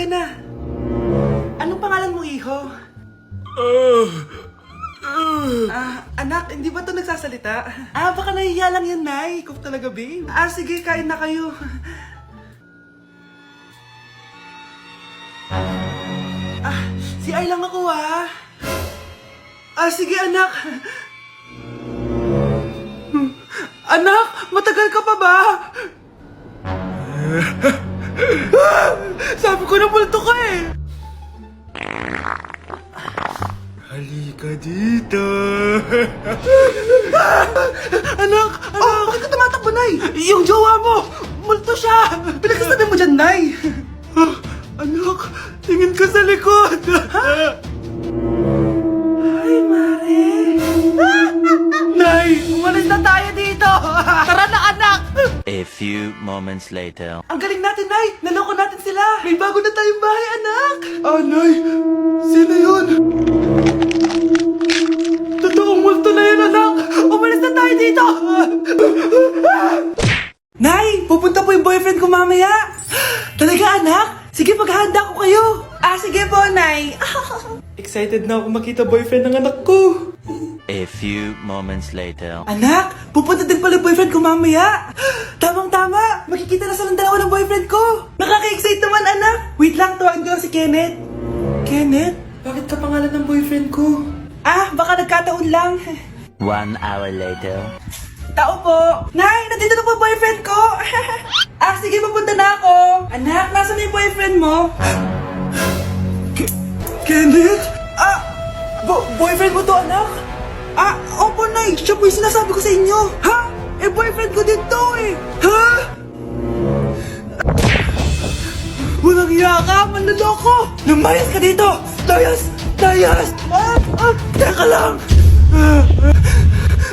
na. Anong pangalan mo, iho? Anak, hindi ba ito nagsasalita? Baka nahihiya lang yan, Nay. Ikaw talaga, babe. Sige, kain na kayo. Si Ay lang ako, sige, anak. Anak, matagal ka pa ba? Sabi ko na multo ka eh. Halika dito. Anak! Bakit ka tumatakbo, Nay? Yung jowa mo! Multo siya! Pinagsasabi mo dyan, Nay! Anak, tingin ka sa likod! Ay, Mare! Nay, umalis na tayo dito! Tara na, anak! A few moments later. Ang galing natin, Nay! Naloko natin sila! May bago na tayong bahay, anak! Nay! Sino yun? Totoong multo na yun, anak! Umalis na tayo dito! Nay! Pupunta po yung boyfriend ko mamaya! Talaga, anak? Sige, paghahanda ko kayo! Sige po, Nay! Excited na ako makita boyfriend ng anak ko! A few moments later. Anak, pupunta din pala yung boyfriend ko mamaya. Tamang-tama, makikita na silang dalawa ng boyfriend ko. Nakaka-excite naman, anak. Wait lang, tuwaan ko si Kenneth. Kenneth? Bakit ka pangalan ng boyfriend ko? Baka nagkataon lang. 1 hour later. Tao po. Nay, nandito na po boyfriend ko. Sige, papunta na ako. Anak, nasa na yung boyfriend mo? Kenneth? Boyfriend mo to, anak? Opo, Nay. Siya po yung sinasabi ko sa inyo. Boyfriend ko din to eh. Walang iya ka, manloloko. Lumayas ka dito. Layas! Teka lang.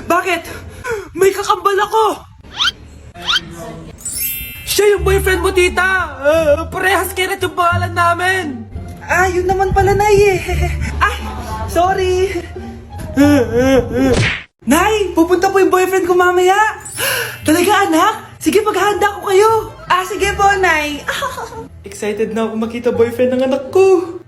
Bakit? May kakambal ako. Siya yung boyfriend mo, tita. Parehas Kenneth yung pangalan namin. Yun naman pala, Nay eh. Sorry. Nay, pupunta po yung boyfriend ko mamaya. Talaga, anak? Sige, paghahanda ko kayo. Sige po, Nay. Excited na ako makita boyfriend ng anak ko.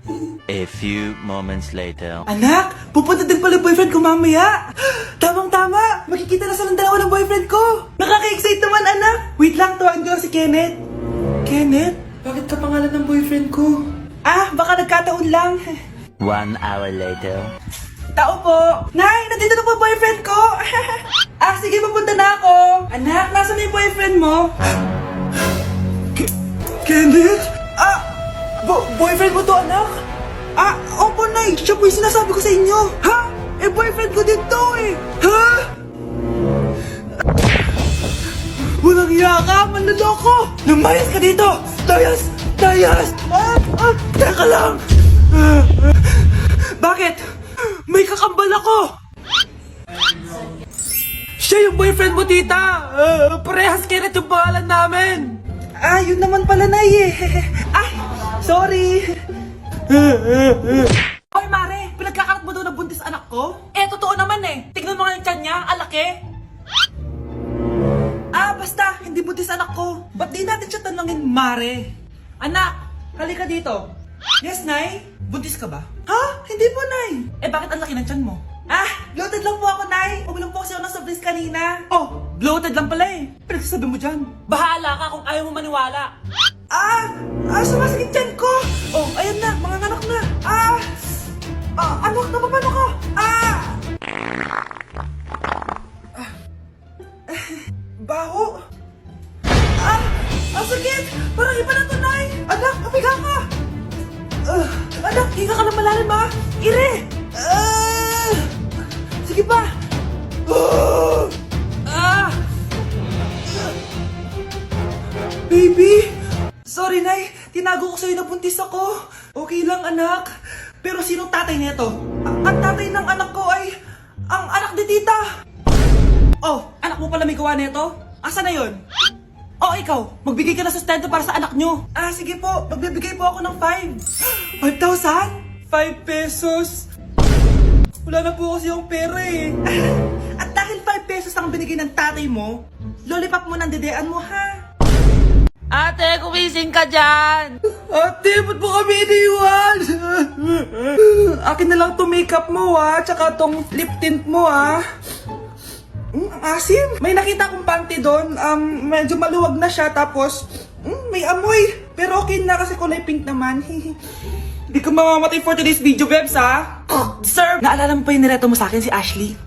A few moments later. Anak, pupunta din pala yung boyfriend ko mamaya. Tamang-tama, makikita na silang dalawa ng boyfriend ko. Nakaka-excite naman, anak. Wait lang, tuwaan ko si Kenneth. Kenneth? Bakit ka pangalan ng boyfriend ko? Baka nagkataon lang. 1 hour later. Tao po. Nay, nandito na po boyfriend ko. Sige, papunta na ako. Anak, nasa na yung boyfriend mo? Kenneth? Boyfriend mo to, anak? Opo, Nay. Siya po yung sinasabi ko sa inyo. Boyfriend ko din to eh. Walang iya ka, manloloko. Lumayas ka dito. Layas! Teka lang. Bakit? May kakambal ako. Siya yung boyfriend mo, tita. Parehas Kenneth yung pangalan namin. Yun naman pala, Nay eh. Sorry. Hoy, Mare, pinagkakalat mo daw na buntis anak ko? Totoo naman eh. Tignan mo nga yung tiyan niya, alaki. Basta, hindi buntis anak ko. Ba't di natin siya tanongin, Mare? Anak, halika dito. Yes, Nay? Buntis ka ba? Hindi po, Nay. Bakit ang laki ng tiyan mo? Bloated lang po ako, Nay. Uminom po kasi ako ng soft kanina. Bloated lang pala eh. Pinagsasabi mo dyan. Bahala ka kung ayaw mo maniwala. Sumasakit tiyan ko. Ayan na, mga anak na. Anak, napapano ko? Baho. Sakit. Parang iba na to, Nay. Anak, papiga ka. Anak, higa ka lang malalim, Ire. Sige pa. Baby. Sorry, Nay. Tinago ko sa'yo na buntis ako. Okay lang, anak. Pero sinong tatay nito? Ang tatay ng anak ko ay ang anak ni tita. Anak mo pala may gawa nito? Asa na yun? Ikaw, magbigay ka na sustento para sa anak nyo. Sige po, magbibigay po ako ng 5. 5,000? 5 pesos? Wala na po kasi yung pera eh. At dahil 5 pesos ang binigay ng tatay mo, lollipop mo ng dedean mo, ha? Ate, kumising ka dyan! Ate, ba't mo kami iniwan? Akin na lang to makeup mo tsaka tong lip tint mo ang asim. May nakita akong panty doon, medyo maluwag na siya tapos may amoy. Pero okay na kasi kulay pink naman. Hindi ka mamamatay for today's video, Bebs Sir! Naalala mo pa yung nireto mo sa akin si Ashley?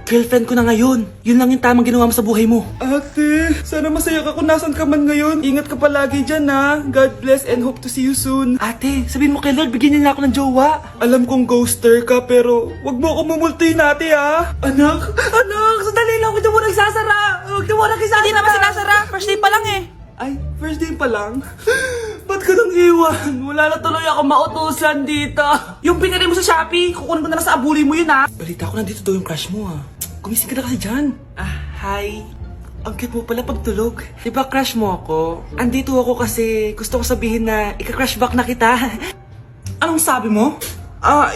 Girlfriend ko na ngayon. Yun lang yung tamang ginawa mo sa buhay mo. Ate, sana masaya ka kung nasan ka man ngayon. Ingat ka palagi dyan God bless and hope to see you soon. Ate, sabihin mo kay Lord, bigyan niya na ako ng jowa. Alam kong ghoster ka pero wag mo ako mumultuin ate Anak, sandali lang. Huwag mo nagsasara. Huwag mo nagsasara. Hindi naman sinasara. First day pa lang eh. Ay, first day pa lang? Ba't ka nang iwan? Wala na tuloy ako mautusan dito. Yung pinili mo sa Shopee, kukunin ko na lang sa abuli mo yun Balita ko nandito daw yung crush mo Gumising ka na kasi dyan. Hi. Ang cute mo pala pagtulog. Diba crush mo ako? Andito ako kasi gusto ko sabihin na ika-crush back na kita. Anong sabi mo?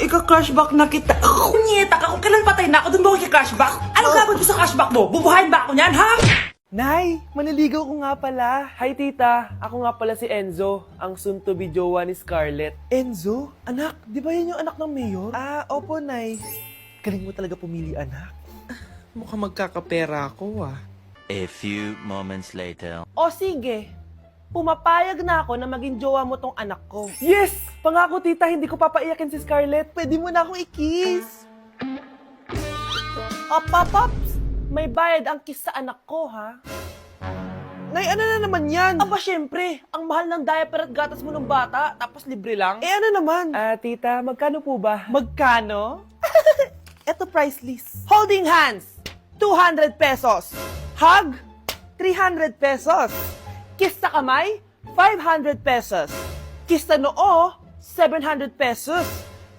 Ika-crush back na kita. Kunyeta ka, kung kailan patay na ako, dun ba ako ika-crush back? Anong gagawin mo sa crush back mo? Bubuhayin ba ako niyan, ha? Nay, maniligaw ko nga pala. Hi tita, ako nga pala si Enzo, ang soon-to-be jowa ni Scarlett. Enzo? Anak, di ba yan yung anak ng mayor? Opo Nay. Galing mo talaga pumili anak. Mukhang magkakapera ako A few moments later. O sige, pumapayag na ako na maging jowa mo tong anak ko. Yes! Pangako tita, hindi ko papaiyakin si Scarlett. Pwede mo na akong i-kiss. Pops! May bayad ang kiss sa anak ko, ha? Nay, ano na naman yan? Aba, syempre, ang mahal ng diaper at gatas mo ng bata, tapos libre lang. Ano naman? Tita, magkano po ba? Magkano? Eto price list. Holding hands, 200 pesos. Hug, 300 pesos. Kiss sa kamay, 500 pesos. Kiss sa noo, 700 pesos.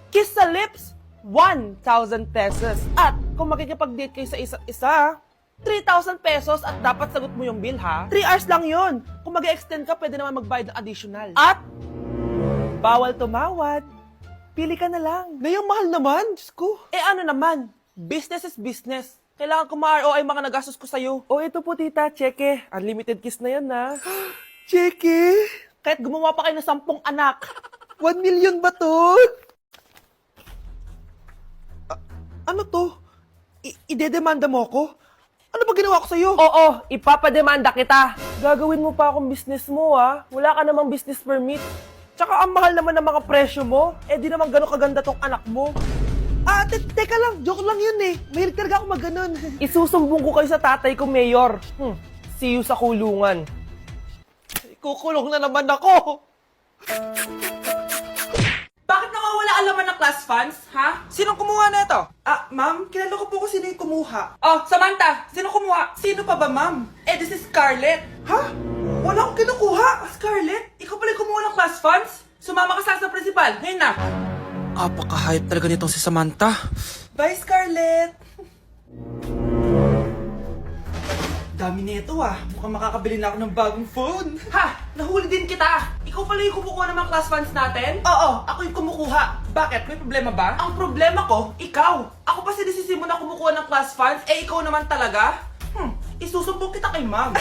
Kiss sa lips, 1,000 pesos. At kung makikipag-date kayo sa isa't isa, 3,000 pesos at dapat sagot mo yung bill, ha? 3 hours lang yun. Kung mag-extend ka, pwede naman magbayad ng additional. At bawal tumawad. Pili ka na lang. Nay, ang mahal naman. Diyos ko. Ano naman, business is business. Kailangan ko ma-ROI mga nagastos ko sa'yo. Ito po tita, cheque. Unlimited kiss na yan Cheque? Kahit gumawa pa kayo ng 10 anak. 1 million ba to? Ano to? Idedemanda mo ako? Ano ba ginawa ko sa'yo? Oo, ipapademanda kita. Gagawin mo pa akong business mo Wala ka namang business permit. Tsaka ang mahal naman ng mga presyo mo. Di naman gano'ng kaganda tong anak mo. Teka lang, joke lang yun Mahilig talaga ako maganon. Isusumbong ko kayo sa tatay ko, Mayor. See you sa kulungan. Kukulong na naman ako. Bakit nawawala ang laman ng class funds, ha? Sinong kumuha na ito? Ma'am, kilala ko po kung sino yung kumuha. Oh, Samantha, sino kumuha? Sino pa ba, ma'am? This is Scarlett. Ha? Wala akong kinukuha. Scarlett, ikaw pala yung kumuha ng class funds? Sumama ka sa principal, ngayon na. Apaka-hype talaga nitong si Samantha. Bye, Scarlett. Dami na ito Mukhang makakabili na ako ng bagong phone. Ha! Nahuli din kita! Ikaw pala yung kumukuha ng mga class funds natin? Oo, ako yung kumukuha. Bakit? May problema ba? Ang problema ko, ikaw. Ako pa sinisisi mo na kumukuha ng class funds, ikaw naman talaga? Isusumbong kita kay ma'am.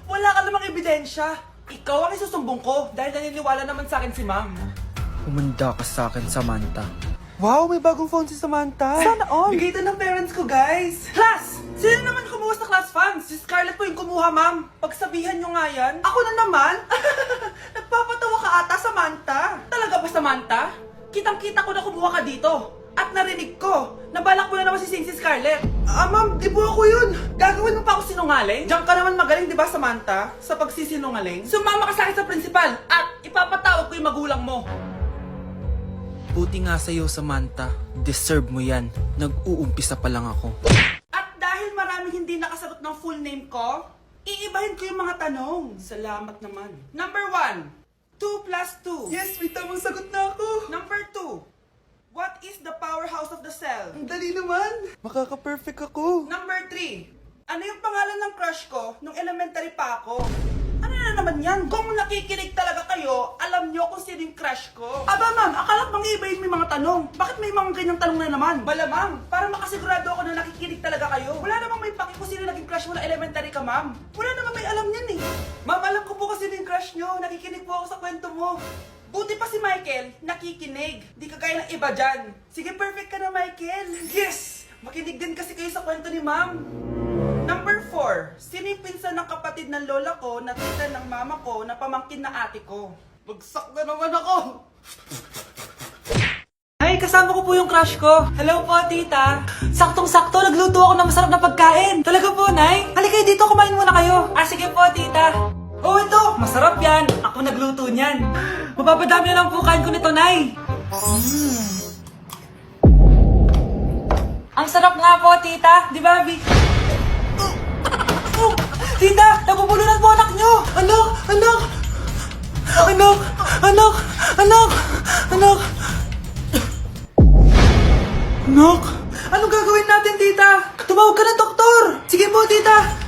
Wala ka namang ebidensya. Ikaw ang isusumbong ko dahil naniniwala naman sa akin si ma'am. Humanda ka sa akin, Samantha. Wow, may bagong phone si Samantha. Sana all! Bigay ito ng parents ko, guys! Class! Sino naman kumuha sa class funds? Si Scarlett po yung kumuha, ma'am. Pagsabihan nyo nga yan. Ako na naman? Nagpapatawa ka ata, Samantha. Talaga ba, Samantha? Kitang-kita ko na kumuha ka dito. At narinig ko, nabalak mo na naman si Scarlett. Ma'am, di po ako yun. Gagawin mo pa ako sinungaling? Diyan ka naman magaling, di ba, Samantha? Sa pagsisinungaling? Sumama ka sa akin sa principal at ipapatawag ko yung magulang mo. Buti nga sa'yo, Samantha. Deserve mo yan. Nag-uumpisa pa lang ako. At dahil maraming hindi nakasagot ng full name ko, iibahin ko yung mga tanong. Salamat naman. Number 1, 2 plus 2. Yes, may tamang sagot na ako. Number 2, what is the powerhouse of the cell? Ang dali naman. Makaka-perfect ako. Number 3, ano yung pangalan ng crush ko nung elementary pa ako? Ano na naman yan? Kung nakikinig talaga kayo, alam nyo kung sino yung crush ko. Aba ma'am, akala bang iba-iba may mga tanong. Bakit may mga ganyang tanong na naman? Malamang, para makasigurado ako na nakikinig talaga kayo. Wala namang may paki kung sino naging crush mo na elementary ka, ma'am. Wala namang may alam yan eh. Ma'am, alam ko po kasi yung crush nyo. Nakikinig po ako sa kwento mo. Buti pa si Michael, nakikinig. Di kagaya ng iba dyan. Sige, perfect ka na, Michael. Yes! Makinig din kasi kayo sa kwento ni ma'am. Number 4. Sino yung pinsan ng kapatid ng lola ko na tita ng mama ko na pamangkin na ate ko? Bagsak na naman ako! Ay, kasama ko po yung crush ko. Hello po, tita. Saktong-sakto, nagluto ako ng masarap na pagkain. Talaga po, Nay? Halika dito, kumain muna kayo. Ah, sige po, tita. Oh, ito, masarap yan. Ako nagluto niyan. Mapapadami na lang po kain ko nito, Nay. Ang sarap nga po, tita. Di ba, Vic? Tita, nabubulunan po anak nyo! Anak! Anak! Anak! Anak! Anak! Anak! Anak! Anong gagawin natin, tita? Tumawag ka ng doktor! Sige po, tita!